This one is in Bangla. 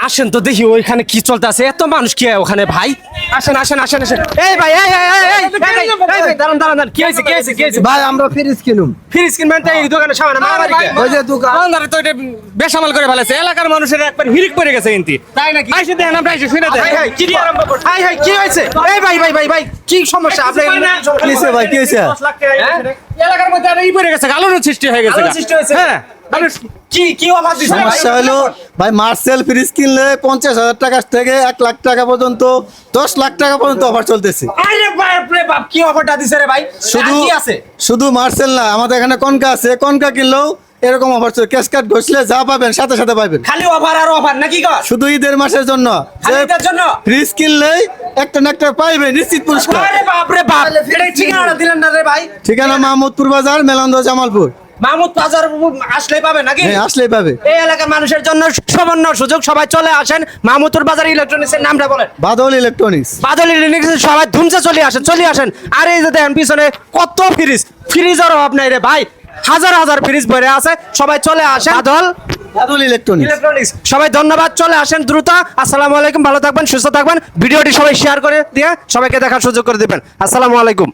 আসেন তো দেখি ওইখানে কি চলতে আছে, এত মানুষ কি ওখানে ভাই? আসেন আসেন আসেন আসেন। এই ভাই এই এই এই এই ভাই দাঁড়ান দাঁড়ান দাঁড়ান, কি হয়েছে কি হয়েছে কি হয়েছে? ভাই আমরা ফ্রিজ কিনুম। ফ্রিজ কিনবেন তো এই দোকানে সামনে মারামারি কে? ওই যে দোকান দোকানদার তো এটা বেসামাল করে ফেলেছে, এলাকার মানুষের একবার হিরিক পড়ে গেছে ইনতি। তাই নাকি? আইসে দেখেন আমরা আইসে শুনে দেন। কি দিয়ে আরম্ভ করছেন? হাই হাই কি হয়েছে? এই ভাই ভাই ভাই ভাই কি সমস্যা আপনার? কি হয়েছে ভাই, কি হয়েছে? এলাকার মধ্যে আর এই পড়ে গেছে, গালোর সৃষ্টি হয়ে গেছে। গালোর সৃষ্টি হয়েছে? হ্যাঁ কি কি অফার দিছেন ভাই? সমস্যা হলো ভাই মার্সেল ফ্রিজ কিনলে 50,000 টাকা থেকে 1 লাখ টাকা পর্যন্ত 10 লাখ টাকা পর্যন্ত অফার চলতেছে। আরে বাপ রে বাপ, কি অফারটা দিছে রে ভাই? শুধু কি আছে? শুধু মার্সেল না, আমাদের এখানে কনকা আছে, কনকা কিনলেও এরকম অফার চলছে। ক্যাশকার্ড ঘষলে যা পাবেন সাথে সাথে পাবেন। খালি অফার আর অফার নাকি গো? শুধু ঈদের মাসের জন্য খালি এটার জন্য? ফ্রিজ কিনলেই একটা না একটা পাইবে নিশ্চিত পুরস্কার। আরে বাপ রে বাপ, এটা ঠিকানাটা দিলেন না রে ভাই? ঠিকানা মাহমুদপুর বাজার, মেলান্দ, জামালপুর। মাহমুদ বাজার আসলেই পাবে নাকি? হ্যাঁ, আসলেই পাবে। এই এলাকার মানুষের জন্য সুবর্ণ সুযোগ, সবাই চলে আসেন মাহমুদপুর বাজার ইলেকট্রনিক্সের নামটা বলেন। বাদল ইলেকট্রনিক্স। বাদল ইলেকট্রনিক্স, সবাই ধুমসে চলে আসেন চলে আসেন। আর এই যে দেখেন পিছনে কত ফ্রিজ, ফ্রিজের অভাব নাই রে ভাই, হাজার হাজার ফ্রিজ ভরে আছে। সবাই চলে আসেন বাদল ইলেকট্রনিক্স। ইলেকট্রনিক্স। সবাই ধন্যবাদ, চলে আসেন দ্রুত। আসসালামু আলাইকুম, ভালো থাকবেন, সুস্থ থাকবেন। ভিডিওটি সবাই শেয়ার করে দিয়ে সবাইকে দেখার সুযোগ করে দিবেন। আসসালামু আলাইকুম।